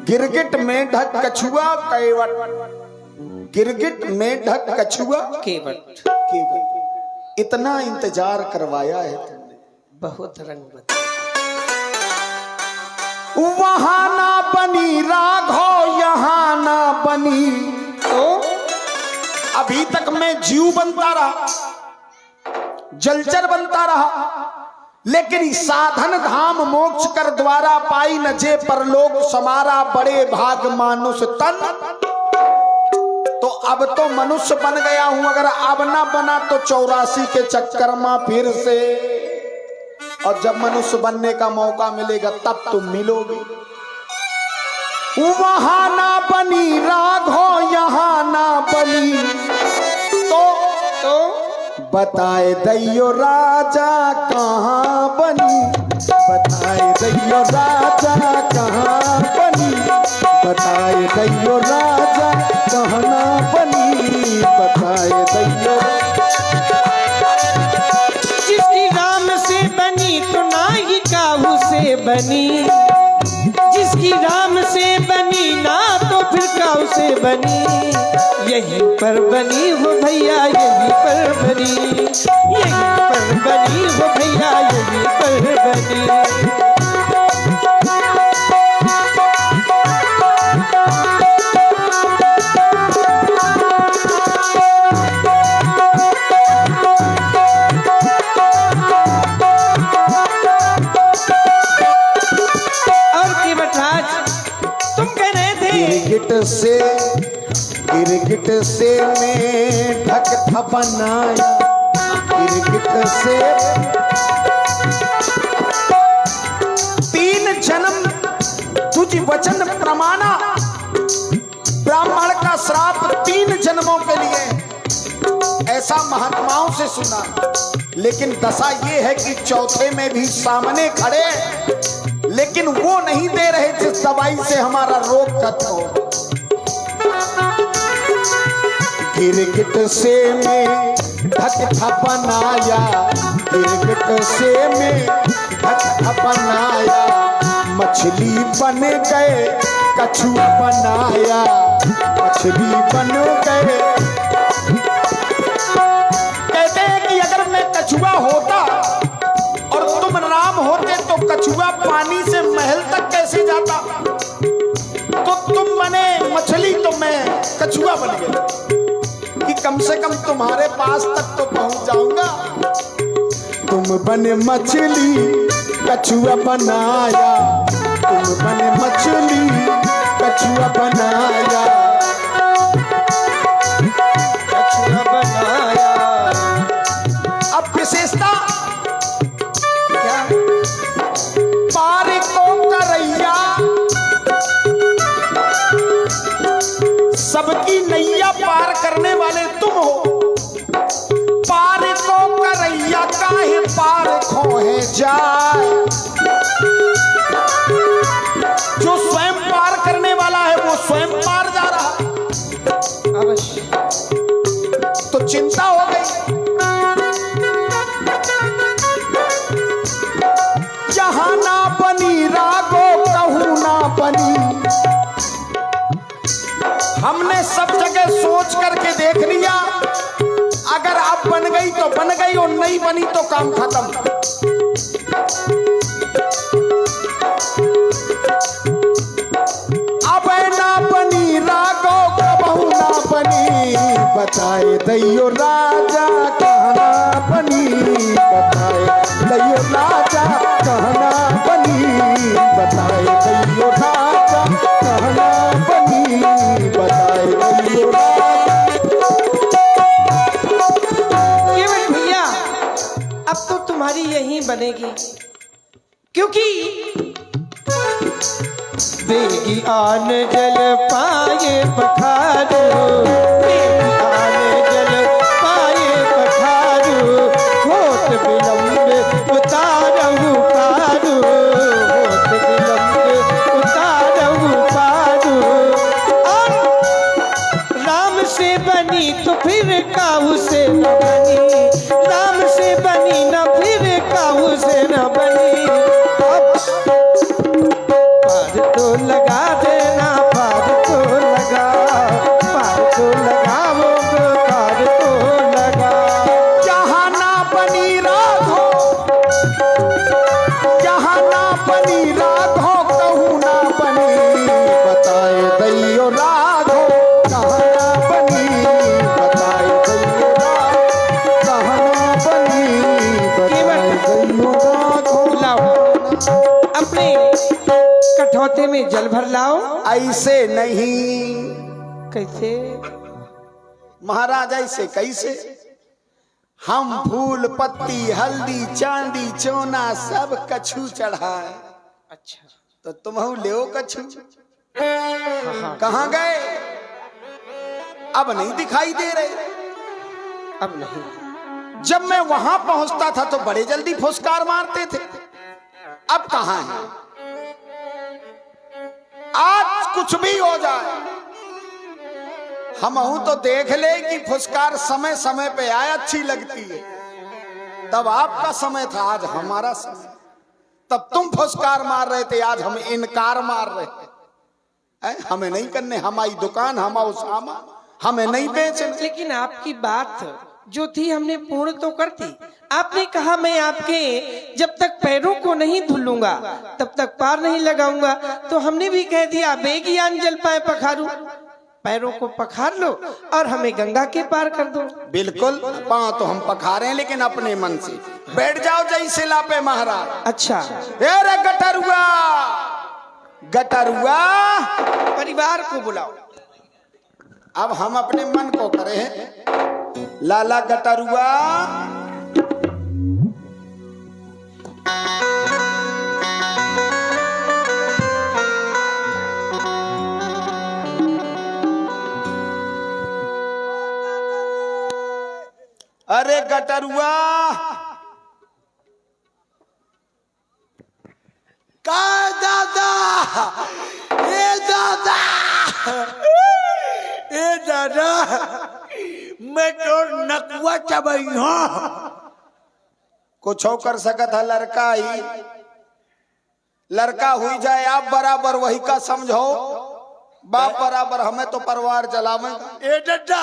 गिरगिट मेंढक कछुआ केवट, गिरगिट मेंढक कछुआ केवट। केवट। इतना इंतजार करवाया है तुमने, बहुत रंग बता। वहां ना बनी राघव, यहाँ ना बनी, तो अभी तक मैं जीव बनता रहा, जलचर बनता रहा, लेकिन साधन धाम मोक्ष कर द्वारा पाई न जे परलोक समारा, बड़े भाग मानुष तन। तो अब तो मनुष्य बन गया हूं, अगर अब ना बना तो 84 के चक्कर में फिर से, और जब मनुष्य बनने का मौका मिलेगा तब तुम मिलोगे। वहां ना बनी राघव, यहाँ ना बनी, तो बताए दैयो राजा कहाँ बनी, बताए दैयो राजा कहाँ बनी, बताए दैयो राजा कहाँ ना बनी, बताए दैयो। जिसकी राम से बनी तो ना ही काहू से बनी, जिसकी राम से बनी ना तो फिर काहू से बनी। यहीं पर बनी हो भैया, यहीं पर बनी, यहीं पर बनी हो भैया, यहीं पर बनी। गिरगिट से मेंढक था बनाया, गिरगिट से 3 जन्म तुझ वचन प्रमाना, ब्राह्मण का श्राप 3 जन्मों के लिए, ऐसा महात्माओं से सुना। लेकिन दशा ये है कि चौथे में भी सामने खड़े, लेकिन वो नहीं दे रहे जिस दवाई से हमारा रोग खत्म हो। गिरगिट से में ढक था बनाया, गिरगिट से में ढक था बनाया, मछली बन गए कछुआ बनाया, मछली बन गए। कहते हैं कि अगर मैं कछुआ होता और तुम राम होते तो कछुआ पानी से महल तक कैसे जाता, तो तुम बने मछली तो मैं कछुआ बन गया, कि कम से कम तुम्हारे पास तक तो पहुंच जाऊंगा। तुम बने मछली कछुआ बनाया, तुम बने मछली कछुआ बनाया, कछुआ बनाया। अब विशेषता क्या, पार को करैया, सबकी नैया पार करने वाले तुम हो। पार को करैया काहे पार खोहे जाए, जो स्वयं पार करने वाला है वो स्वयं पार जा रहा, अवश्य। तो चिंता हो गई। जहां ना बनी रागो कहूं ना बनी, हमने सब जगह सोच करके देख लिया, अगर अब बन गई तो बन गई और नहीं बनी तो काम खत्म। अब ना बनी रागो कबहू ना बनी, बताए दैयो राजा कहना बनी, बताए दैयो राजा कहना बनी, बताए दैयो राजा कहना बनी, बताए दैयो राजा। केवट भैया, अब तो तुम्हारी यही बनेगी, क्योंकि देगी आन जल पाए पखारो, देगी आन जल पाए पखारो, होत विलंब उतारहु पारो, होत विलंब उतारहु पारो। और राम से बनी तो फिर काहू से न बनी, राम से बनी न फिर काहू से न बनी। अब पार तो लगा देना बैठौते में जल भर लाओ। ऐसे नहीं कैसे? महाराज, ऐसे कैसे? हम फूल पत्ती हल्दी चांदी चोना सब कछु चढ़ाए। अच्छा, तो तुम ले कछु। हाँ। कहाँ गए? अब नहीं दिखाई दे रहे। अब नहीं। जब मैं वहां पहुंचता था तो बड़े जल्दी फुसकार मारते थे। अब कहाँ है? आज कुछ भी हो जाए, हम तो देख ले कि फुसकार समय समय पे आए, अच्छी लगती है। तब आपका समय था, आज हमारा समय। तब तुम फुसकार मार रहे थे, आज हम इनकार मार रहे हैं। हमें नहीं करने, हमारी दुकान, हमारा सामान हमें नहीं बेचने। लेकिन आपकी बात जो थी हमने पूर्ण तो कर दी। आपने कहा मैं आपके जब तक पैरों को नहीं धुलूंगा तब तक पार नहीं लगाऊंगा। तो हमने भी कह दिया बेगियान जल पाए पखारू, पैरों को पखार लो और हमें गंगा के पार कर दो। बिल्कुल, पाँव तो हम पखारे हैं लेकिन अपने मन से। बैठ जाओ जैसे लापे महाराज। अच्छा, रे गटरुआ, गटरुआ, परिवार को बुलाओ। अब हम अपने मन को करे हैं। लाला गटरुआ, अरे गटरुआ, का दादा, ए दादा, ए दादा, मैं तो नकुआ चबई हूँ। कुछ कर सकत है लड़का ही, लड़का हुई जाए आप बराबर वही का समझो, बाप बराबर हमें तो परिवार चलावेगा। ए दादा,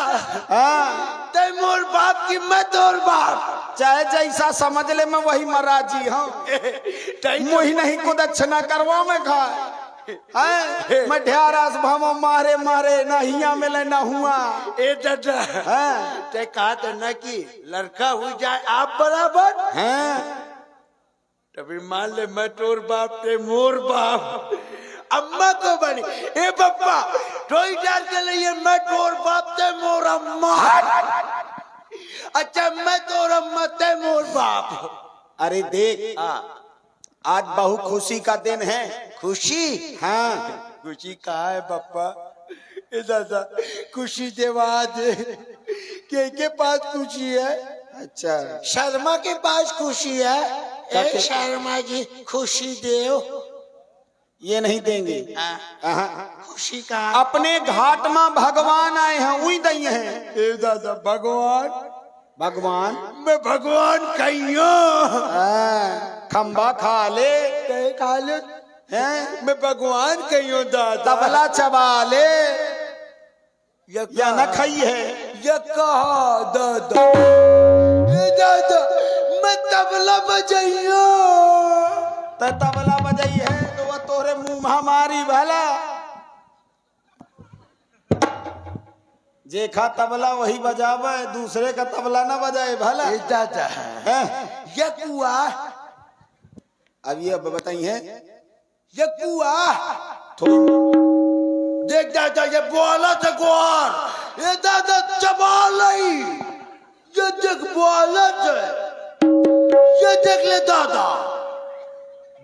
हाँ, ते मोर बाप की मैं तोर बाप, चाहे जैसा समझ ले मैं वही महाराजी। हाँ, मुही नहीं को दक्षिणा करवा में खाए। मैं ढ्यारास भाव मारे मारे ना हिया मिले ना हुआ। ए दादा, हाँ, ते कहा तो न कि लड़का हुई जाए आप बराबर, हाँ, तभी मान ले मैं तोर बाप ते मोर बाप। अम्मा को बनी, ए पप्पा थोड़ी देर के लिए मैं तोर बाप ते मोर अम्मा। अच्छा, मैं तोर अम्मा ते मोर बाप। अरे देख, आज बहुत खुशी का दिन है। खुशी? हाँ, खुशी कहा है पप्पा? ए दादा, खुशी देवा दे के पास खुशी है। अच्छा, शर्मा के पास खुशी है। ए शर्मा जी, खुशी देव। ये नहीं देंगे। खुशी का अपने घाट में भगवान आए हैं, वही दई हैं। ए दादा, भगवान भगवान मैं भगवान कहियो खंबा खा ले खा ले हैं, मैं भगवान कहियो दादा। तबला चबा ले या न खाई है। ये कहा दादा, ए दादा मैं तबला बजाइयो। तो तबला बजाई है तो वह तोरे मुंह हमारी भला। जेखा तबला वही बजावे, दूसरे का तबला ना बजाए भला। ए दादा, ये कुआ, अब ये बताई है ये कुआ थोड़ी। देख दादा, ये बोला था गोर। ये दादा चबा लई, ये देख बोला था, ये देख ले दादा,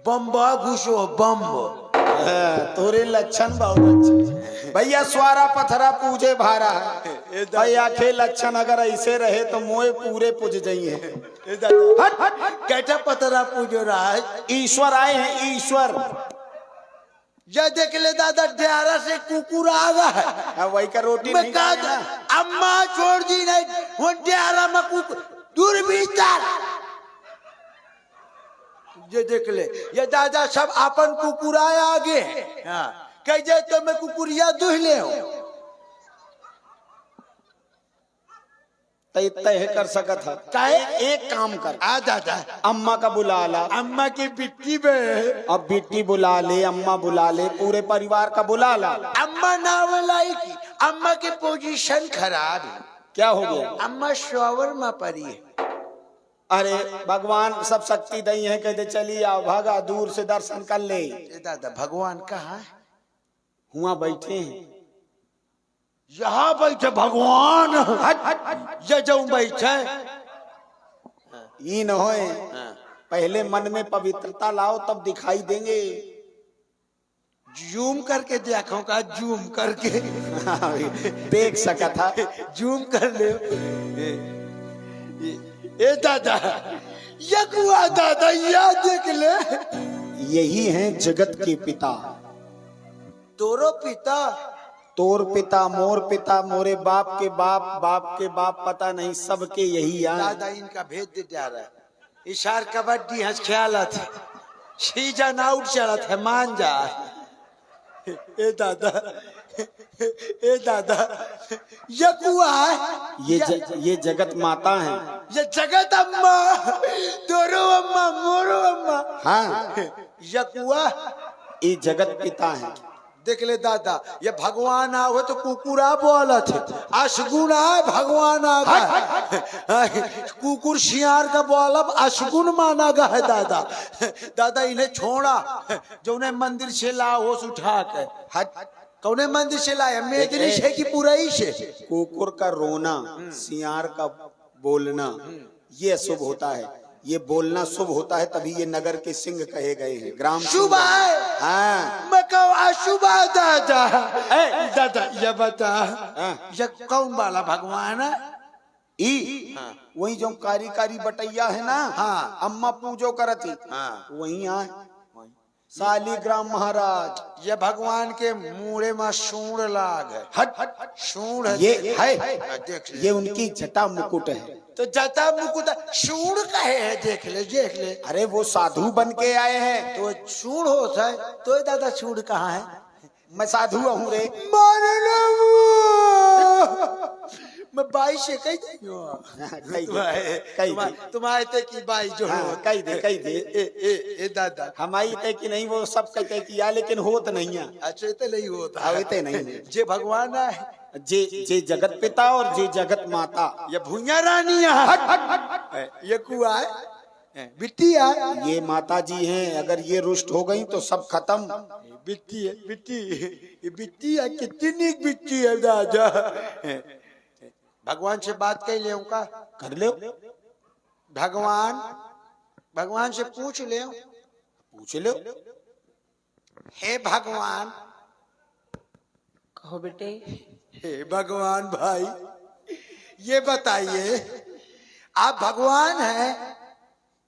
बम्बा घुसो बम्ब। तोरे लक्षण बहुत अच्छे भैया। स्वारा पथरा पूजे भारा है भाई। आखे लक्षण अगर ऐसे रहे तो मोए पूरे पूज जाइए। हट हट, कैसा पतरा पूजो रहा है? ईश्वर आए हैं, ईश्वर। ये देख ले दादा, ड्यारा से कुकुर आ गया है। वही का रोटी मैं नहीं कहा खाएगा। अम्मा छोड़ दी नहीं, वो ड्यारा में कुकुर दूर भीतर। ये देख ले, ये दादा सब अपन कुकुराया आगे। हाँ, कह जाए तो मैं कुकुरिया दुह ले हूं। तय कर सकत है। काहे? एक काम कर, आ दादा, अम्मा का बुला ला। अम्मा की बिट्टी में, अब बेटी बुला ले, अम्मा बुला ले, पूरे परिवार का बुला ला। अम्मा नाव लाई की, अम्मा की पोजीशन खराब है। क्या हो गया? अम्मा शॉवर में पड़ी है। अरे भगवान सब शक्ति दई है, कहते चली आओ, भागा दूर से दर्शन कर ले। ए दादा भगवान कहाँ है? हुआ बैठे हैं। यहाँ बैठे भगवान? ये जो बैठे ये न होए, पहले मन में पवित्रता लाओ तब दिखाई देंगे। जूम करके देखो का, जूम करके देख सका था। जूम कर ले। ए दादा ये कुआ दादा या देख ले। यही हैं जगत के पिता। तोरो पिता? तोर पिता, मोर पिता, मोरे बाप के बाप, बाप के बाप, पता नहीं सबके यही आए। दादा इनका भेद दे जा रहा है। इशार कबड्डी हंस ख्यालत सीजन आउट चलत है, मान जा। ए दादा, ए दादा ये कुआ है? ये जगत माता है। ये जगत अम्मा, तोरो अम्मा, मोरो अम्मा। हाँ, ये कुआ? ये जगत पिता है। देख ले दादा, ये भगवान आओ तो कुकुरा बोलत है, अशगुन आए भगवान आ गए। कुकुर शियार का बोलब अशगुन माना गया है दादा। दादा इन्हें छोड़ा, जो उन्हें मंदिर से लाओ उठा के। कौने मंदिर से लाया? मेदनी से की पुरई से? कुकुर का रोना, सियार का बोलना ये शुभ होता है। ये बोलना शुभ होता है, तभी ये नगर के सिंह कहे गए हैं। ग्राम शुभ है। हाँ, मैं कहूँ अशुभ है दादा। दादा ये बता, ये कौन वाला भगवान है? वही जो कारी कारी बटैया है ना, हाँ, अम्मा पूजो करती, हाँ, वही आए शालिग्राम महाराज। ये भगवान के मुड़े में सूंड लाग है। हट सूंड है। ये है, देख ले। ये उनकी जटा मुकुट है। तो जटा मुकुट सूंड कहे है? देख ले, देख ले। अरे वो साधु बन के आए हैं। तो सूंड होता है तो दादा सूंड कहाँ है? मैं साधु हूँ रे। मैं बाई से कही तुम्हारे ते की बाई जो कही दे कही दे। ए दादा हमारी ते की नहीं, वो सब कहते किया लेकिन होत नहीं है। अच्छा तो नहीं होता, होते नहीं। जे भगवान है, जे जगत पिता और जे जगत माता। ये भुइया रानी है, ये कुआ है, बिट्टी है, ये माता जी हैं। अगर ये रुष्ट हो गई तो सब खत्म। बिट्टी है, बिट्टी, ये बिट्टी है, कितनी बिट्टी है दादा। भगवान से बात कर ले का? कर ले। भगवान से पूछ ले। पूछ लो। हे भगवान। कहो बेटे। हे भगवान भाई, ये बताइए आप भगवान हैं?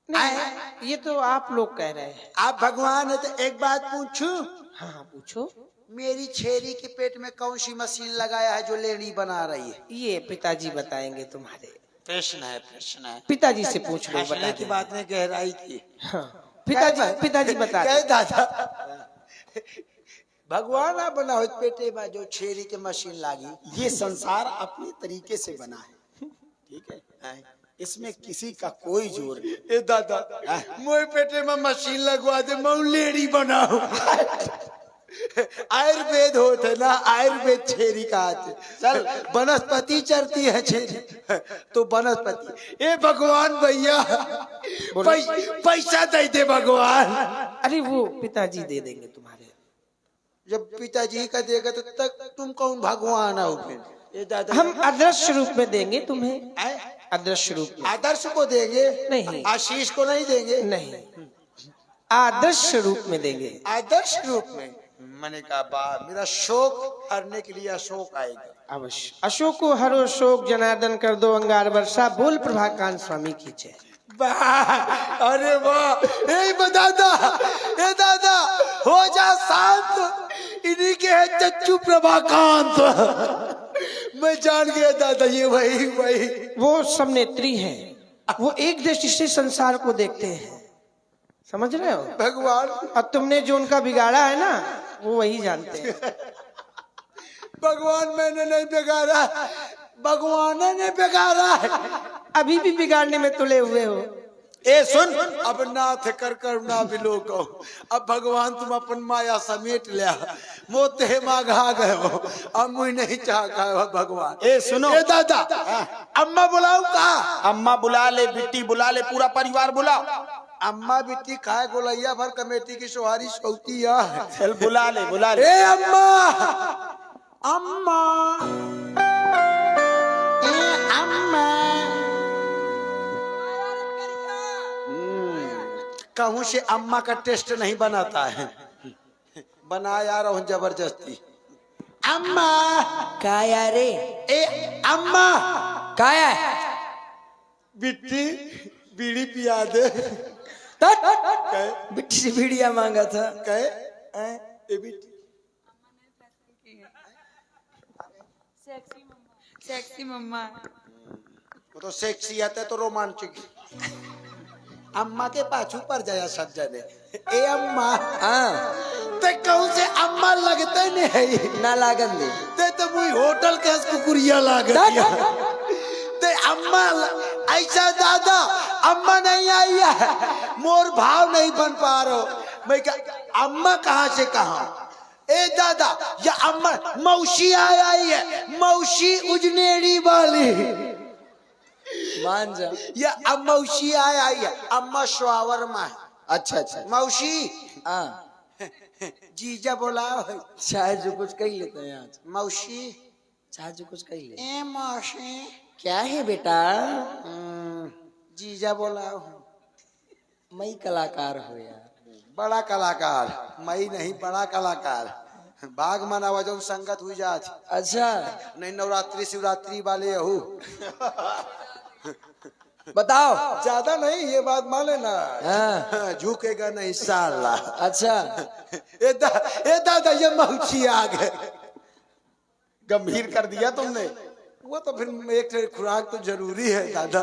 नहीं, ये तो आप लोग कह रहे हैं। आप भगवान है तो एक बात पूछूं? हाँ पूछो। मेरी छेरी के पेट में कौन सी मशीन लगाया है जो लेडी बना रही है? ये पिताजी बताएंगे तुम्हारे। प्रश्न है, प्रश्न है। पिताजी से पूछ लो, बता की बात में गहराई की। हाँ, पिताजी बता कहे दादा भगवान आप बना हो पेटे में जो छेरी के मशीन लागी। ये संसार अपने तरीके से बना है, ठीक है, इसमें किसी का कोई जोर नहीं। ए दादा मोए पेटे में मशीन लगवा दे, मैं लेडी बनाऊ। आयुर्वेद होते ना, आयुर्वेद छेरी का आते। चल वनस्पति चरती है छेरी तो वनस्पति। ए भगवान भैया पैसा दे दे भगवान। अरे वो पिताजी दे देंगे तुम्हारे। जब पिताजी का देगा तो तक तुम कौन भगवान हो फिर? ये दादा हम अदृश्य रूप में देंगे तुम्हें। अदृश्य रूप में। आदर्श को देंगे? नहीं। आशीष को नहीं देंगे? नहीं, आदर्श रूप में देंगे। आदर्श रूप में। मैंने कहा बा मेरा शोक हरने के लिए अशोक आएगा। अवश्य। अशोक को हरो शोक जनार्दन कर दो अंगार वर्षा, बोल प्रभाकांत स्वामी की जय। अरे वाह, दादा, ए दादा हो जा शांत, इन्हीं के है चच्चू प्रभाकांत। मैं जान गया दादा, ये वही वो सब नेत्री हैं, वो एक दृष्टि से संसार को देखते हैं, समझ रहे हो भगवान। और तुमने जो उनका बिगाड़ा है ना, वो वही जानते हैं। भगवान मैंने नहीं बिगाड़ा, भगवान ने बिगाड़ा है। अभी भी बिगाड़ने में तुले हुए हो। ए सुन, अब नाथ कर ना बिलो को। अब भगवान तुम अपन माया समेट लिया, मोते मांगा गए हो अब मुझे नहीं चाहता है भगवान। ए सुनो ए दादा अम्मा बुलाऊ का? अम्मा बुला ले, बिट्टी बुला ले, पूरा परिवार बुलाओ। अम्मा बिट्टी खाए गोलैया भर कमेटी की सोहारी सौती है। चल बुला ले, बुला ले। ए अम्मा अम्मा अम्मा कहूं से अम्मा का टेस्ट नहीं बनाता है, बना यार हूं जबरदस्ती। अम्मा का यारे ए अम्मा का या बिट्टी बीड़ी पिया दे। बिट्टी से बीड़िया मांगा था। कहे ए बिट्टी सेक्सी मम्मा। वो तो सेक्सी आता है तो रोमांटिक। अम्मा के पाछू पर जाया सज्जन है। ए अम्मा ते कहूं से अम्मा लगते नहीं ना लागन दे ते तो मुझे होटल के कुकुरिया लाग ते अम्मा ऐसा दादा अम्मा नहीं आई है, मोर भाव नहीं बन पा रहा। मैं अम्मा कहाँ से कहाँ? ए दादा या अम्मा मौसी आई है, मौसी उजनेरी वाली मान जा। या अब मौसी आई है, अम्मा स्वावर में। अच्छा अच्छा मौसी हाँ जीजा बोलाओ है। चाहे जो कुछ कही लेते हैं आज। मौसी चाहे जो कुछ कही ले। ए मौसी क्या है बेटा? जीजा बोलाओ। मई कलाकार हो यार। बड़ा कलाकार मई नहीं, बड़ा कलाकार बाग मनावा जो संगत हुई जात। अच्छा नहीं नवरात्रि शिवरात्रि वाले हो बताओ। ज्यादा नहीं ये बात मान लेना। हाँ झुकेगा नहीं साला। अच्छा ए दादा ये मौसी आ गए। गंभीर कर दिया तुमने। वो तो फिर एक खुराक तो जरूरी है दादा।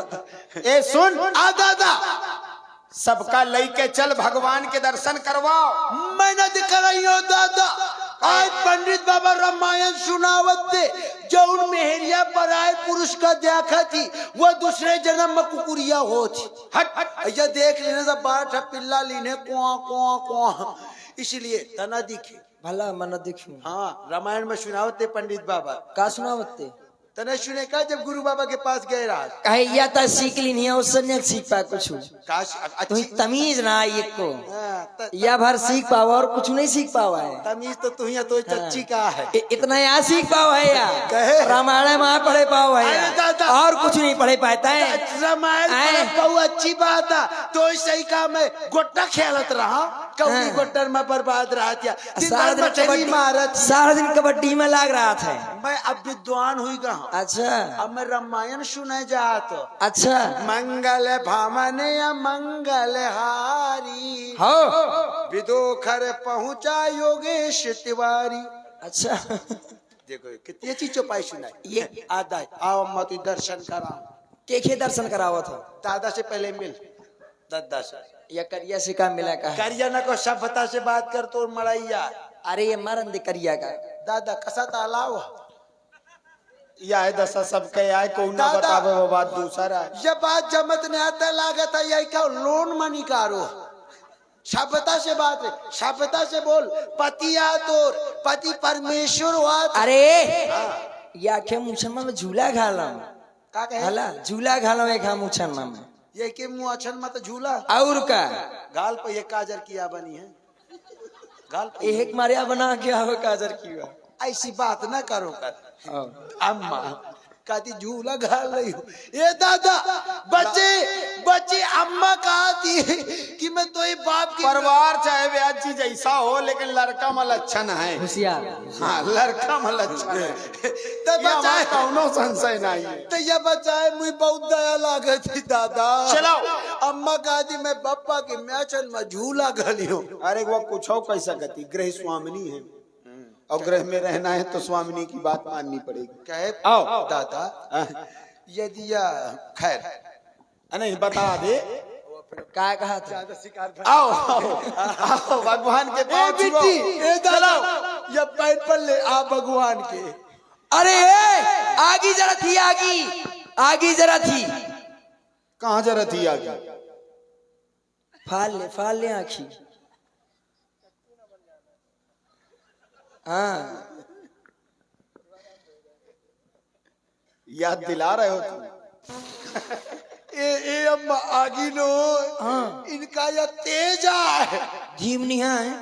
ए सुन आ दादा सबका लेके चल, भगवान के दर्शन करवाओ। मेहनत कर रही हो दादा। आज पंडित बाबा रामायण सुनावत थे, जो मेहरिया पर आए पुरुष का देखा थी वो दूसरे जन्म में कुकुरिया हो थी। हट हट ये देख लेने से बाट पिल्ला लीने कुआ कुआ कुआ, इसलिए तना दिखे। भला मन देखू। हाँ रामायण में सुनावत थे पंडित बाबा। का सुनावते तने सुने का जब गुरु बाबा के पास गए रहा कहे या ता सीख ली नहीं है उससे नहीं सीख पा कुछ। काश तुम्हें तमीज ना ये को हाँ, या भर सीख पावा और कुछ नहीं सीख पावा है। तमीज तो तू ही तो चच्ची का है। इतना यहाँ सीख पावा है या कहे? रामायण वहाँ पढ़े पावा है अरे दादा। या और कुछ नहीं पढ़े पाता है। रामायण आए। बहुत अच्छी बात है, तो सही काम है। गोट्टा खेलत रहा कौड़ी हाँ। गोट्टर में बर्बाद रहा था। सारा दिन कबड्डी मारत सारा दिन कबड्डी में लाग रहा था। मैं अब विद्वान हुई गा। अच्छा अब मैं रामायण सुने जात। अच्छा मंगल भामन या मंगल हारी हो विदोखर पहुंचा योगेश तिवारी। अच्छा देखो कितनी अच्छी चौपाई सुनाई। ये आदा आओ अम्मा तू दर्शन करा। के दर्शन करावा था। दादा से पहले मिल दादा से। या करिया से का मिला का है? करिया न को सभ्यता से बात कर तो मड़ैया। अरे ये मरन दे करिया का। दादा कसा तालाव या है दशा सबके आए को ना दादा। बतावे वो बात दूसरा है। ये बात जमत ने आता लागत है यही क्या लोन मनी कारो। सभ्यता से बात है, सभ्यता से बोल। पति आ तोर पति परमेश्वर हुआ। अरे या के मुसलमान में झूला घालम का कहे हला झूला घालम एक हम मुसलमान में ये के मुंह अछन मत झूला। और का गाल पे ये काजर किया बनी है। गाल पे एक मारिया बना के आवे काजर की हुआ। ऐसी बात न करो कर। हाँ। अम्मा कहती झूला घाल रही हूँ। ये दादा बच्चे बच्चे अम्मा कहती कि मैं तो ये बाप की परिवार चाहे व्याजी जैसा हो लेकिन लड़का में लक्षण है। होशियार हाँ लड़का में लक्षण है। तो ये हमारा बचाए कौनो संशय नहीं है। तो ये बचाए मुझे बहुत दया लागे थी दादा। चलो। अम्मा कहती मैं पप्पा की मैचन में झूला घली हूँ। अरे वो कुछ हो कैसा गति गृह स्वामिनी है और गृह में रहना है तो स्वामिनी की बात माननी पड़ेगी। कहे आओ। दादा यदि या खैर नहीं बता दे। का कहा था। आओ आओ भगवान के ए पास बिट्टी ए दादा ये पैर पर ले आ भगवान के। अरे आगी जरा थी आगी जरा थी। कहाँ जरा थी आगे। फाल ले आखी। हाँ याद दिला रहे हो तुम। ए अम्मा आगी नो। हाँ। इनका यह तेज है। जीव निहा है।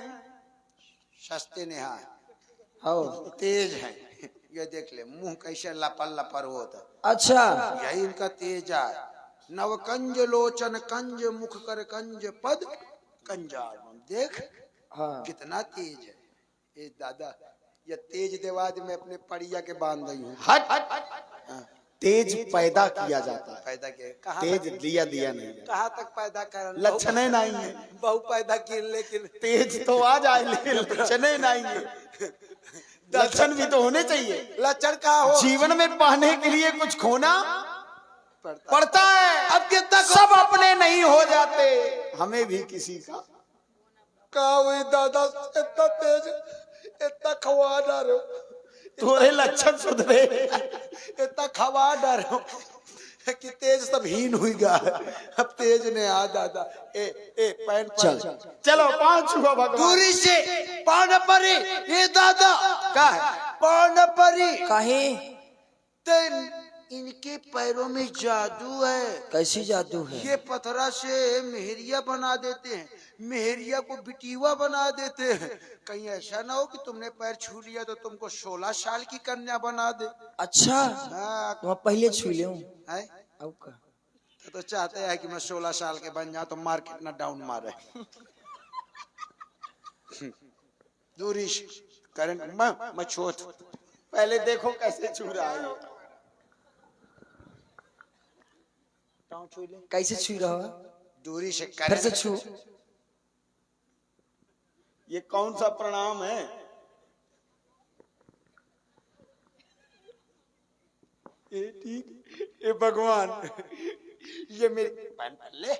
सस्ते नेहा हो तेज है। ये देख ले मुंह कैसे लपर लपर होता। अच्छा यही इनका तेज है। नवकंज लोचन कंज मुख कर कंज पद कंजाल। देख हाँ कितना तेज है। ए दादा ये तेज देवाद में अपने परिया के बांध रही हूँ। हट। तेज पैदा किया जाता है, पैदा किए कहाँ तेज तक, दिया दिया नहीं। कहाँ तक पैदा कर लक्षण नहीं है। बहु पैदा किए लेकिन तेज तो आ जाए लेकिन लक्षण नहीं है। लक्षण भी तो होने चाहिए। लक्षण का हो जीवन में पाने के लिए कुछ खोना पड़ता। पड़ता है। अब कितना सब अपने नहीं हो जाते, हमें भी किसी का का हुई दादा इतना तेज इतना खवा डर थोड़े लक्षण सुधरे। इतना खवा डर कि तेज सब हीन हुई गा। अब तेज ने आ दादा ए पैन चल चलो 5 हुआ भगवान। दूरी से पान परी ये दादा का है? पान परी काहे इनके पैरों में जादू है। कैसी जादू है? ये पथरा से मेहरिया बना देते हैं, मेहरिया को बिटीवा बना देते हैं। कहीं ऐसा ना हो कि तुमने पैर छू लिया तो तुमको 16 साल की कन्या बना दे। अच्छा हाँ, तो मैं पहले छू ले है? अब का तो चाहते हैं कि मैं 16 साल के बन जाऊं तो मार्केट ना डाउन मारे। दूरी करंट मैं छोट पहले देखो कैसे छू रहा है। कैसे छू रहा है? दूरी से फिर से छू। ये कौन सा प्रणाम है? ये ठीक। ये भगवान ये मेरे ले।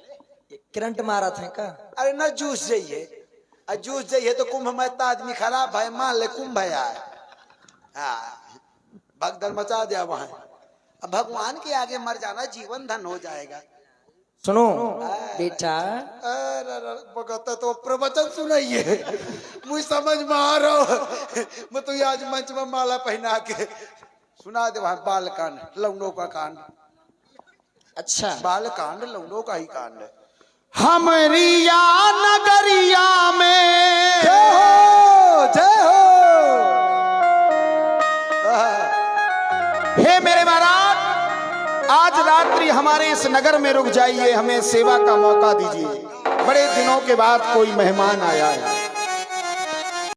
करंट मारा था का? अरे ना जूस जाइए, जूस जाइए तो कुंभ में तो आदमी खराब है। मान ले कुंभ है यार। हाँ भगदड़ मचा दिया वहां। अब भगवान के आगे मर जाना जीवन धन हो जाएगा। सुनो बेटा, भगत तो प्रवचन सुनाइए। मुझे समझ में आ रहा हो। मैं तो आज मंच में माला पहना के सुना दे वहां बाल कांड लौंडों का कांड। अच्छा बाल कांड लौंडों का ही कांड है। हमारी या नगरिया में जय हो जय हो। हे मेरे महाराज, आज रात्रि हमारे इस नगर में रुक जाइए, हमें सेवा का मौका दीजिए। बड़े दिनों के बाद कोई मेहमान आया है।